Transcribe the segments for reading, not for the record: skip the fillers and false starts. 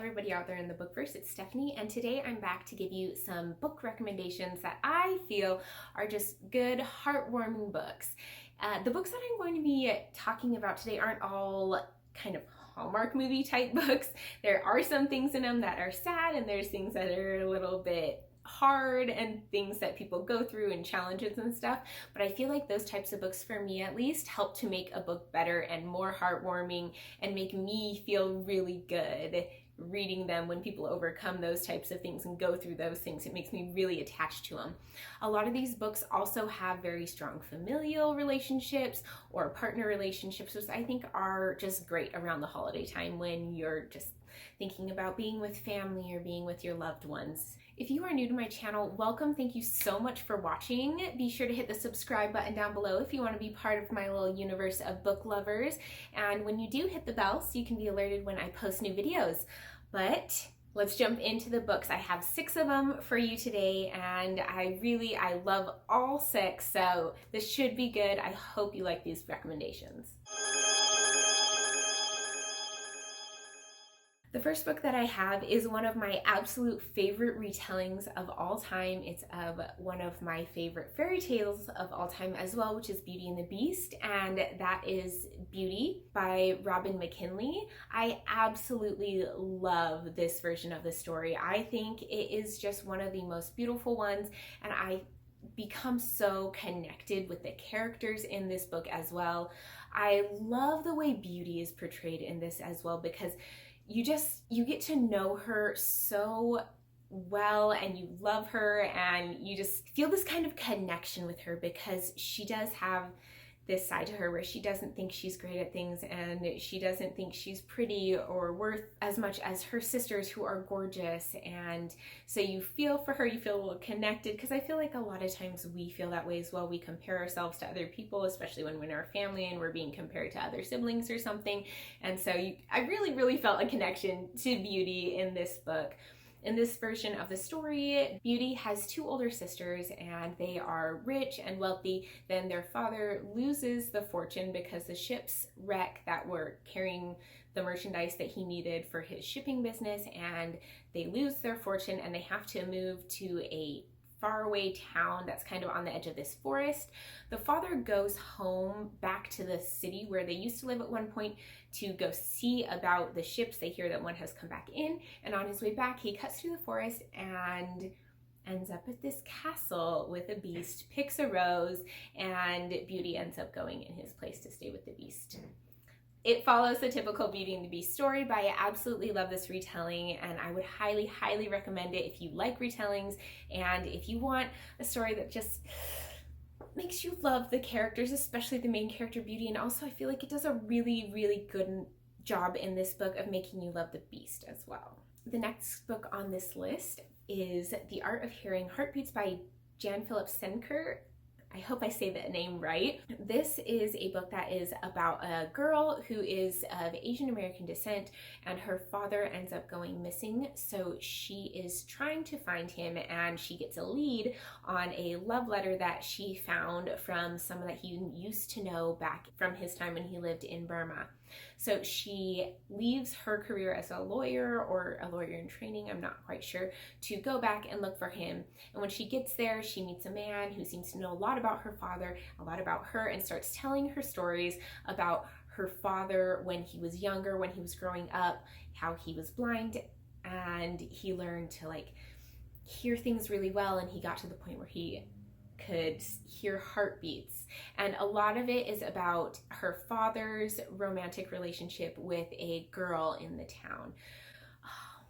everybody out there in the bookverse, it's Stephanie, and today I'm back to give you some book recommendations that I feel are just good, heartwarming books. The books that I'm going to be talking about today aren't all kind of Hallmark movie type books. There are some things in them that are sad, and there's things that are a little bit hard and things that people go through and challenges and stuff, but I feel like those types of books, for me at least, help to make a book better and more heartwarming and make me feel really good reading them. When people overcome those types of things and go through those things, it makes me really attached to them. A lot of these books also have very strong familial relationships or partner relationships, which I think are just great around the holiday time when you're just thinking about being with family or being with your loved ones. If you are new to my channel, welcome. Thank you so much for watching. Be sure to hit the subscribe button down below if you want to be part of my little universe of book lovers. And when you do, hit the bell so you can be alerted when I post new videos. But let's jump into the books. I have 6 of them for you today, and I love all 6, so this should be good. I hope you like these recommendations. The first book that I have is one of my absolute favorite retellings of all time. It's of one of my favorite fairy tales of all time as well, which is Beauty and the Beast, and that is Beauty by Robin McKinley. I absolutely love this version of the story. I think it is just one of the most beautiful ones, and I become so connected with the characters in this book as well. I love the way Beauty is portrayed in this as well, because you get to know her so well, and you love her, and you just feel this kind of connection with her, because she does have this side to her where she doesn't think she's great at things, and she doesn't think she's pretty or worth as much as her sisters, who are gorgeous. And so you feel for her, you feel a little connected, because I feel like a lot of times we feel that way as well. We compare ourselves to other people, especially when we're in our family and we're being compared to other siblings or something. And so I really felt a connection to Beauty in this book. In this version of the story, Beauty has 2 older sisters, and they are rich and wealthy. Then their father loses the fortune because the ships wreck that were carrying the merchandise that he needed for his shipping business, and they lose their fortune, and they have to move to a faraway town that's kind of on the edge of this forest. The father goes home back to the city where they used to live at one point to go see about the ships. They hear that one has come back in, and on his way back he cuts through the forest and ends up at this castle with a beast, picks a rose, and Beauty ends up going in his place to stay with the beast. It follows the typical Beauty and the Beast story, but I absolutely love this retelling, and I would highly recommend it if you like retellings, and if you want a story that just makes you love the characters, especially the main character Beauty. And also I feel like it does a really good job in this book of making you love the Beast as well. The next book on this list is The Art of Hearing Heartbeats by Jan Philip Senker. I hope I say that name right. This is a book that is about a girl who is of Asian American descent, and her father ends up going missing. So she is trying to find him, and she gets a lead on a love letter that she found from someone that he used to know back from his time when he lived in Burma. So she leaves her career as a lawyer, or a lawyer in training, I'm not quite sure, to go back and look for him. And when she gets there, she meets a man who seems to know a lot about her father, a lot about her, and starts telling her stories about her father when he was younger, when he was growing up, how he was blind, and he learned to hear things really well, and he got to the point where he could hear heartbeats. And a lot of it is about her father's romantic relationship with a girl in the town. Oh,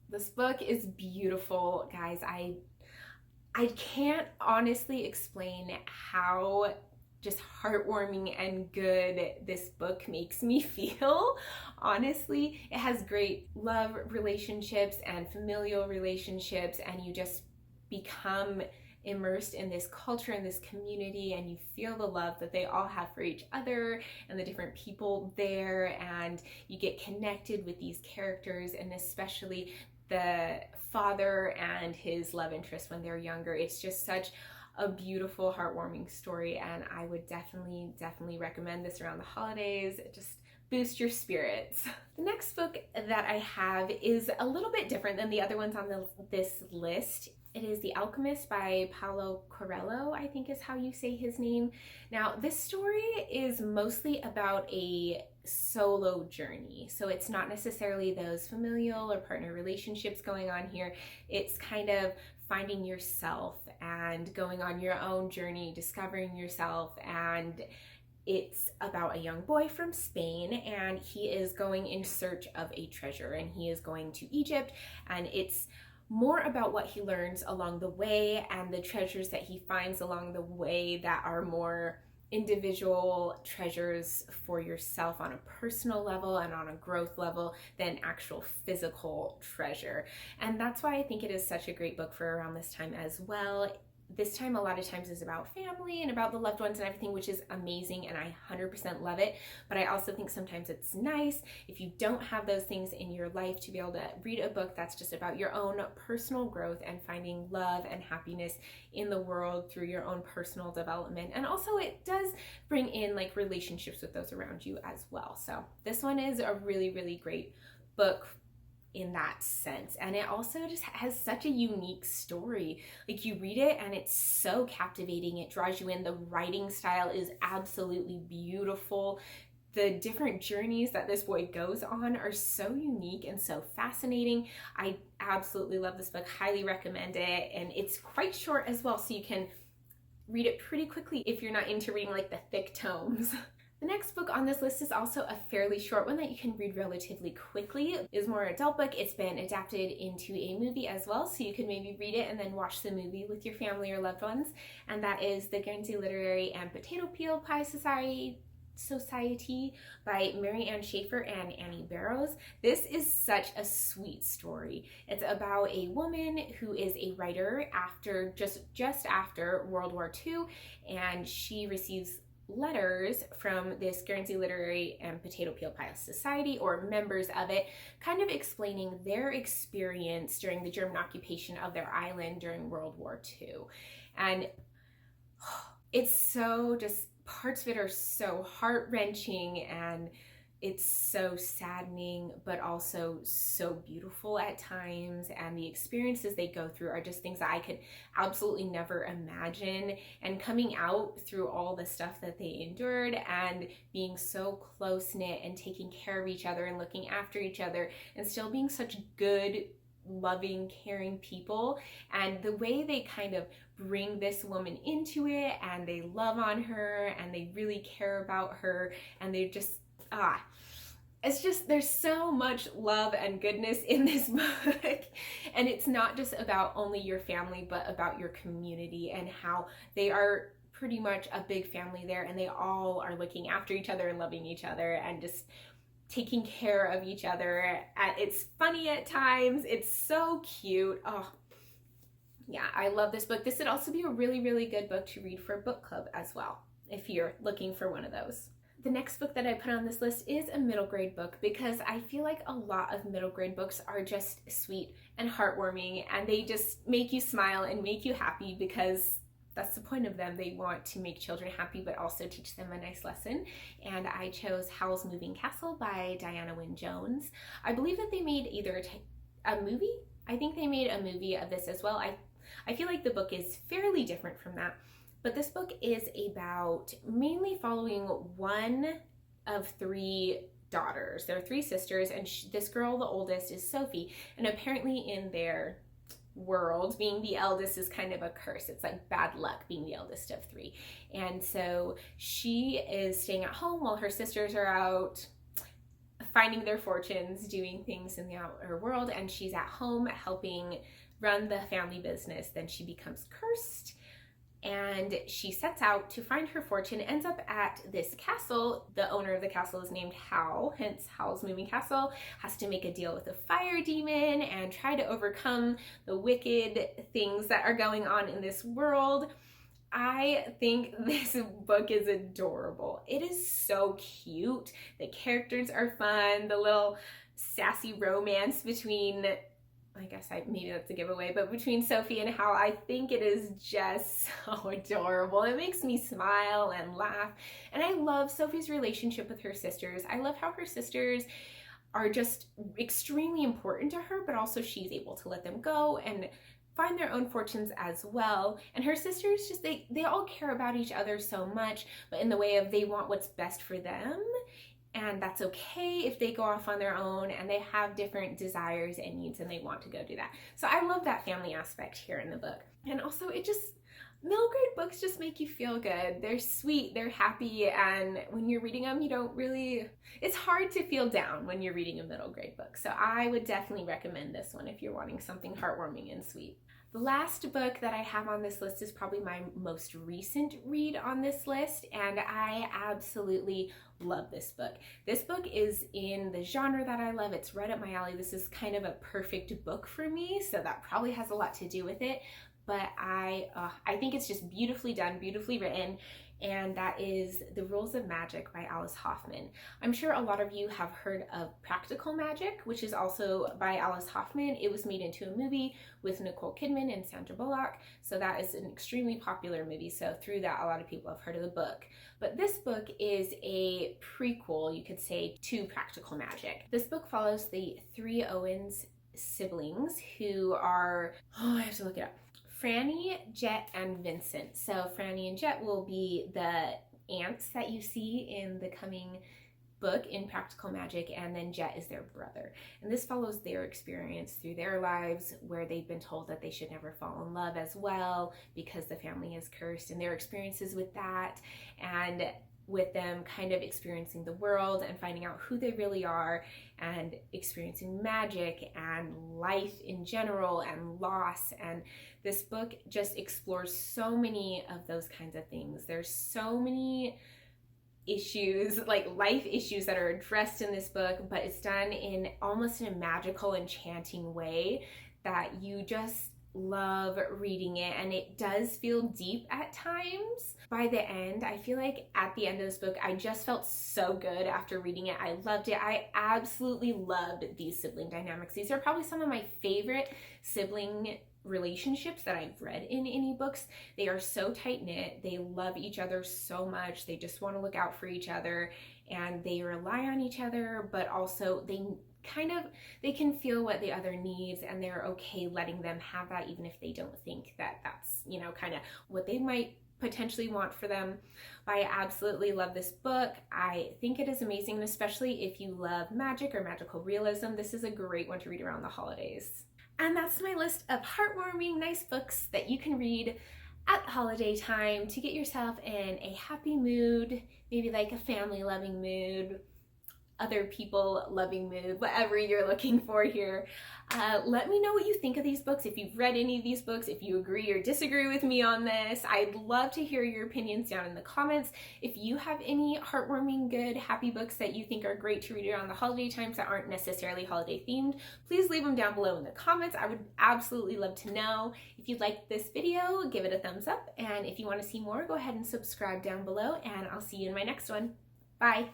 this book is beautiful, guys. I can't honestly explain how just heartwarming and good this book makes me feel. Honestly, it has great love relationships and familial relationships, and you just become immersed in this culture and this community, and you feel the love that they all have for each other and the different people there, and you get connected with these characters, and especially the father and his love interest when they're younger. It's just such a beautiful, heartwarming story, and I would definitely recommend this around the holidays. Just boost your spirits. The next book that I have is a little bit different than the other ones on this list. It is The Alchemist by Paulo Coelho, I think is how you say his name. Now, this story is mostly about a solo journey. So it's not necessarily those familial or partner relationships going on here. It's kind of finding yourself and going on your own journey, discovering yourself. And it's about a young boy from Spain, and he is going in search of a treasure, and he is going to Egypt, and it's more about what he learns along the way and the treasures that he finds along the way that are more individual treasures for yourself on a personal level and on a growth level than actual physical treasure. And that's why I think it is such a great book for around this time as well. This time a lot of times is about family and about the loved ones and everything, which is amazing, and I 100% love it. But I also think sometimes it's nice if you don't have those things in your life to be able to read a book that's just about your own personal growth and finding love and happiness in the world through your own personal development. And also it does bring in like relationships with those around you as well. So this one is a really, really great book in that sense. And it also just has such a unique story. Like, you read it and it's so captivating. It draws you in. The writing style is absolutely beautiful. The different journeys that this boy goes on are so unique and so fascinating. I absolutely love this book, highly recommend it. And it's quite short as well, so you can read it pretty quickly if you're not into reading like the thick tomes. The next book on this list is also a fairly short one that you can read relatively quickly. It is more adult book. It's been adapted into a movie as well, so you can maybe read it and then watch the movie with your family or loved ones. And that is The Guernsey Literary and Potato Peel Pie Society by Mary Ann Schaefer and Annie Barrows. This is such a sweet story. It's about a woman who is a writer after just after World War II, and she receives letters from this Guernsey Literary and Potato Peel Pie Society, or members of it, kind of explaining their experience during the German occupation of their island during World War II. And it's so just, parts of it are so heart-wrenching, and it's so saddening, but also so beautiful at times. And the experiences they go through are just things that I could absolutely never imagine. And coming out through all the stuff that they endured and being so close-knit and taking care of each other and looking after each other and still being such good, loving, caring people. And the way they kind of bring this woman into it, and they love on her and they really care about her, and they just it's just, there's so much love and goodness in this book. And it's not just about only your family, but about your community and how they are pretty much a big family there, and they all are looking after each other and loving each other and just taking care of each other. It's funny at times. It's so cute. Oh, yeah, I love this book. This would also be a really, really good book to read for a book club as well, if you're looking for one of those. The next book that I put on this list is a middle grade book, because I feel like a lot of middle grade books are just sweet and heartwarming, and they just make you smile and make you happy, because that's the point of them. They want to make children happy, but also teach them a nice lesson. And I chose Howls Moving Castle by Diana Wynne Jones. I believe that they made either a movie. I think they made a movie of this as well. I feel like the book is fairly different from that. But this book is about mainly following one of three daughters. There are three sisters, and this girl, the oldest, is Sophie. And apparently in their world, being the eldest is kind of a curse. It's like bad luck being the eldest of three. And so she is staying at home while her sisters are out finding their fortunes, doing things in the outer world, and she's at home helping run the family business. Then she becomes cursed, and she sets out to find her fortune, ends up at this castle. The owner of the castle is named Howl, hence Howl's Moving Castle, has to make a deal with a fire demon and try to overcome the wicked things that are going on in this world. I think this book is adorable. It is so cute. The characters are fun. The little sassy romance between I guess maybe that's a giveaway, but between Sophie and Hal, I think it is just so adorable. It makes me smile and laugh. And I love Sophie's relationship with her sisters. I love how her sisters are just extremely important to her, but also she's able to let them go and find their own fortunes as well. And her sisters just, they all care about each other so much, but in the way of they want what's best for them. And that's okay if they go off on their own and they have different desires and needs and they want to go do that. So I love that family aspect here in the book. And also middle grade books just make you feel good. They're sweet, they're happy, and when you're reading them, it's hard to feel down when you're reading a middle grade book. So I would definitely recommend this one if you're wanting something heartwarming and sweet. The last book that I have on this list is probably my most recent read on this list, and I absolutely love this book. This book is in the genre that I love. It's right up my alley. This is kind of a perfect book for me, so that probably has a lot to do with it. But I think it's just beautifully done, beautifully written, and that is The Rules of Magic by Alice Hoffman. I'm sure a lot of you have heard of Practical Magic, which is also by Alice Hoffman. It was made into a movie with Nicole Kidman and Sandra Bullock, so that is an extremely popular movie, so through that a lot of people have heard of the book. But this book is a prequel, you could say, to Practical Magic. This book follows the three Owens siblings who are, I have to look it up, Franny, Jet, and Vincent. So Franny and Jet will be the aunts that you see in the coming book in Practical Magic, and then Jet is their brother. And this follows their experience through their lives where they've been told that they should never fall in love as well because the family is cursed, and their experiences with that, and with them kind of experiencing the world and finding out who they really are and experiencing magic and life in general and loss. And this book just explores so many of those kinds of things. There's so many issues, like life issues, that are addressed in this book, but it's done in almost a magical, enchanting way that you just love reading it, and it does feel deep at times. By the end, I feel like at the end of this book, I just felt so good after reading it. I loved it. I absolutely loved these sibling dynamics. These are probably some of my favorite sibling relationships that I've read in any books. They are so tight-knit. They love each other so much. They just want to look out for each other, and they rely on each other, but also they can feel what the other needs, and they're okay letting them have that, even if they don't think that that's, kind of what they might potentially want for them. But I absolutely love this book. I think it is amazing, and especially if you love magic or magical realism, this is a great one to read around the holidays. And that's my list of heartwarming, nice books that you can read at holiday time to get yourself in a happy mood, maybe like a family-loving mood, other people loving mood, whatever you're looking for here. Let me know what you think of these books, if you've read any of these books, if you agree or disagree with me on this. I'd love to hear your opinions down in the comments. If you have any heartwarming, good, happy books that you think are great to read around the holiday times that aren't necessarily holiday themed, please leave them down below in the comments. I would absolutely love to know. If you liked this video, give it a thumbs up, and if you want to see more, go ahead and subscribe down below, and I'll see you in my next one. Bye!